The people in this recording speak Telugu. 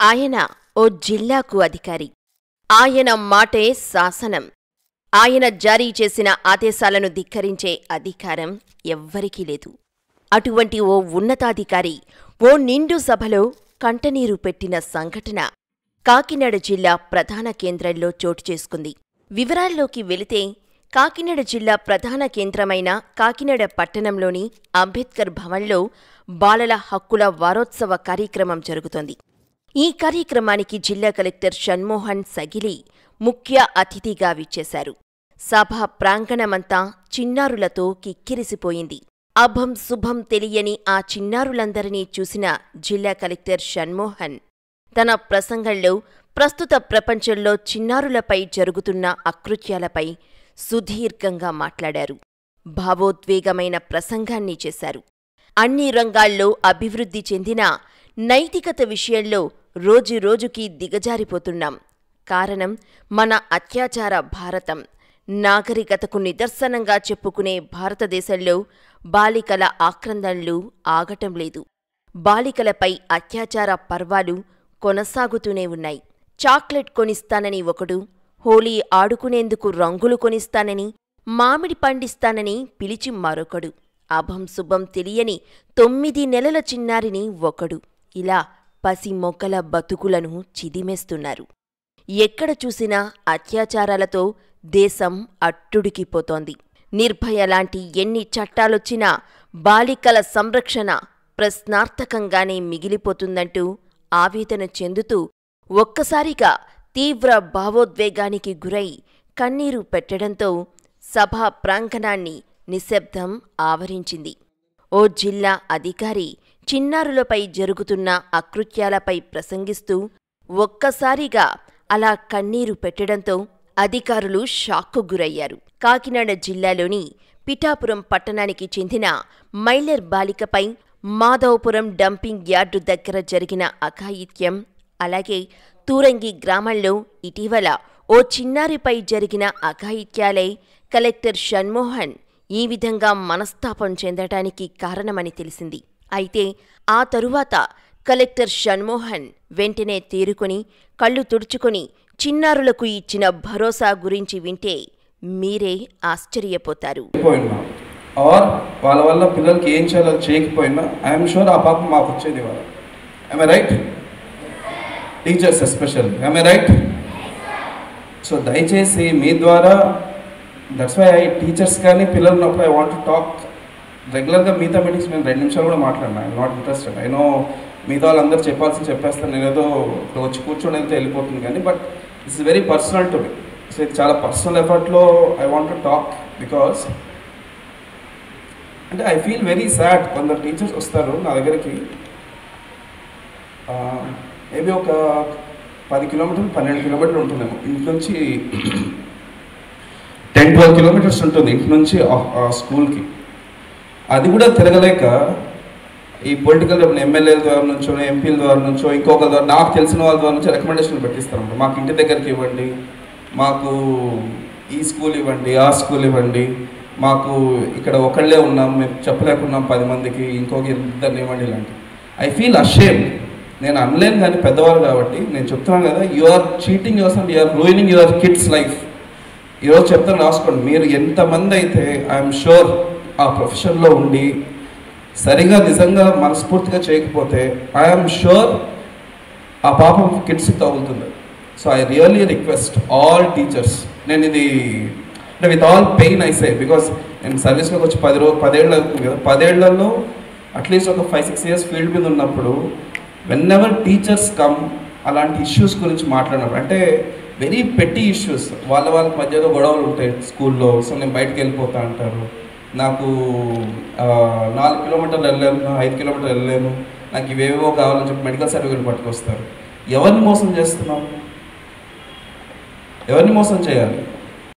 ఆయన ఓ జిల్లాకు అధికారి. ఆయన మాటే శాసనం. ఆయన జారీ చేసిన ఆదేశాలను ధిక్కరించే అధికారం ఎవ్వరికీ లేదు. అటువంటి ఓ ఉన్నతాధికారి ఓ నిండు సభలో కంటనీరు పెట్టిన సంఘటన కాకినాడ జిల్లా ప్రధాన కేంద్రంలో చోటుచేసుకుంది. వివరాల్లోకి వెళితే కాకినాడ జిల్లా ప్రధాన కేంద్రమైన కాకినాడ పట్టణంలోని అంబేద్కర్ భవన్లో బాలల హక్కుల వారోత్సవ కార్యక్రమం జరుగుతోంది. ఈ కార్యక్రమానికి జిల్లా కలెక్టర్ షణ్మోహన్ సగిలి ముఖ్య అతిథిగా విచ్చేశారు. సభ ప్రాంగణమంతా చిన్నారులతో కిక్కిరిసిపోయింది. అభం శుభం తెలియని ఆ చిన్నారులందరినీ చూసిన జిల్లా కలెక్టర్ షణ్మోహన్ తన ప్రసంగంలో ప్రస్తుత ప్రపంచంలో చిన్నారులపై జరుగుతున్న అకృత్యాలపై సుదీర్ఘంగా మాట్లాడారు. భావోద్వేగమైన ప్రసంగాన్ని చేశారు. అన్ని రంగాల్లో అభివృద్ధి చెందినా నైతికత విషయంలో రోజురోజుకీ దిగజారిపోతున్నాం. కారణం మన అత్యాచార భారతం. నాగరికతకు నిదర్శనంగా చెప్పుకునే భారతదేశంలో బాలికల ఆక్రందనలు ఆగటం లేదు. బాలికలపై అత్యాచార పర్వాలు కొనసాగుతూనే ఉన్నాయి. చాక్లెట్ కొనిస్తానని ఒకడు, హోలీ ఆడుకునేందుకు రంగులు కొనిస్తానని, మామిడి పండిస్తానని పిలిచి మరొకడు, అభం శుభం తెలియని 9 నెలల చిన్నారిని ఒకడు, ఇలా పసి మొక్కల బతుకులను చిదిమేస్తున్నారు. ఎక్కడ చూసినా అత్యాచారాలతో దేశం అట్టుడికిపోతోంది. నిర్భయ లాంటి ఎన్ని చట్టాలొచ్చినా బాలికల సంరక్షణ ప్రశ్నార్థకంగానే మిగిలిపోతుందంటూ ఆవేదన చెందుతూ ఒక్కసారిగా తీవ్ర భావోద్వేగానికి గురై కన్నీరు పెట్టడంతో సభా ప్రాంగణాన్ని నిశ్శబ్దం ఆవరించింది. ఓ జిల్లా అధికారి చిన్నారులపై జరుగుతున్న అకృత్యాలపై ప్రసంగిస్తూ ఒక్కసారిగా అలా కన్నీరు పెట్టడంతో అధికారులు షాక్కు గురయ్యారు. కాకినాడ జిల్లాలోని పిఠాపురం పట్టణానికి చెందిన మైలర్ బాలికపై మాధవపురం డంపింగ్ యార్డు దగ్గర జరిగిన అఘాయిత్యం, అలాగే తూరంగి గ్రామంలో ఇటీవల ఓ చిన్నారిపై జరిగిన అఘాయిత్యాలే కలెక్టర్ షణ్మోహన్ ఈ విధంగా మనస్తాపం చెందటానికి కారణమని తెలిసింది. అయితే ఆ తరువాత కలెక్టర్ షణ్మోహన్ వెంటనే తేరుకొని కళ్ళు తుడుచుకొని చిన్నారులకు ఇచ్చిన భరోసా గురించి వింటే మీరే ఆశ్చర్యపోతారు. వాళ్ళ వల్ల పిల్లలకి ఏం చేయాలో చేయకపోయినా ఐఎమ్ షూర్ ఆ పాప మాకు వచ్చేది వాళ్ళ. I right? Teachers especially, I right? So దయచేసి మీ ద్వారా, దట్స్ వై టీచర్స్ కానీ పిల్లలు ఉన్నప్పుడు ఐ వాంట్ టు టాక్ రెగ్యులర్గా. మిగతా మీటింగ్స్ నేను 2 నిమిషాలు కూడా మాట్లాడినా. I'm not interested. I know మిగతా వాళ్ళందరూ చెప్పాల్సింది చెప్పేస్తాను, నేనేదో ఇక్కడ వచ్చి కూర్చొని వెళ్తే వెళ్ళిపోతుంది కానీ, but it's very personal to me. So ఇది చాలా పర్సనల్ ఎఫర్ట్లో I want to talk because అంటే ఐ ఫీల్ వెరీ సాడ్. కొందరు టీచర్స్ వస్తారు నా దగ్గరికి, మేబీ ఒక 10 కిలోమీటర్లు 12 కిలోమీటర్లు ఉంటుందేమో ఇంటి నుంచి, 10-12 కిలోమీటర్స్ ఉంటుంది ఇంటి నుంచి స్కూల్కి. అది కూడా తిరగలేక ఈ పొలిటికల్ ఎమ్మెల్యేల ద్వారా నుంచో, ఎంపీల ద్వారా నుంచో, ఇంకొక ద్వారా, నాకు తెలిసిన వాళ్ళ ద్వారా నుంచో రికమెండేషన్లు పెట్టిస్తారన్నమాట. మాకు ఇంటి దగ్గరికి ఇవ్వండి, మాకు ఈ స్కూల్ ఇవ్వండి, ఆ స్కూల్ ఇవ్వండి, మాకు ఇక్కడ ఒకళ్ళే ఉన్నాం, మేము చెప్పలేకున్నాం 10 మందికి, ఇంకొక 2 ఇవ్వండి ఇలాంటి. I feel ashamed. నేను అనలేను కానీ పెద్దవారు కాబట్టి నేను చెప్తున్నాను కదా, you are cheating yourself, you are ruining your kids life. ఈరోజు చెప్తాను, రాసుకోండి. మీరు ఎంతమంది అయితే ఐఎమ్ షూర్ ఆ ప్రొఫెషన్లో ఉండి సరిగా నిజంగా మనస్ఫూర్తిగా చేయకపోతే ఐఎమ్ షూర్ ఆ పాపం కిడ్స్కి తగులుతుంది. So I really request all teachers, నేను ఇది అంటే with all pain I say, because నేను సర్వీస్లోకి వచ్చి 10 ఏళ్ళు అవుతుంది కదా. 10 ఏళ్లలో అట్లీస్ట్ ఒక 5-6 ఇయర్స్ ఫీల్డ్ మీద ఉన్నప్పుడు వెన్ ఎవర్ టీచర్స్ కమ్ అలాంటి ఇష్యూస్ గురించి మాట్లాడినప్పుడు, అంటే వెరీ పెట్టి ఇష్యూస్, వాళ్ళ మధ్యలో గొడవలు ఉంటాయి స్కూల్లో. సో నేను బయటకు వెళ్ళిపోతా అంటారు, నాకు 4 కిలోమీటర్లు వెళ్ళలేను, 5 కిలోమీటర్లు వెళ్ళలేను, నాకు ఇవేవో కావాలని చెప్పి మెడికల్ సర్టిఫికేట్ పట్టుకొస్తారు. ఎవరిని మోసం చేస్తున్నాం? ఎవరిని మోసం చేయాలి?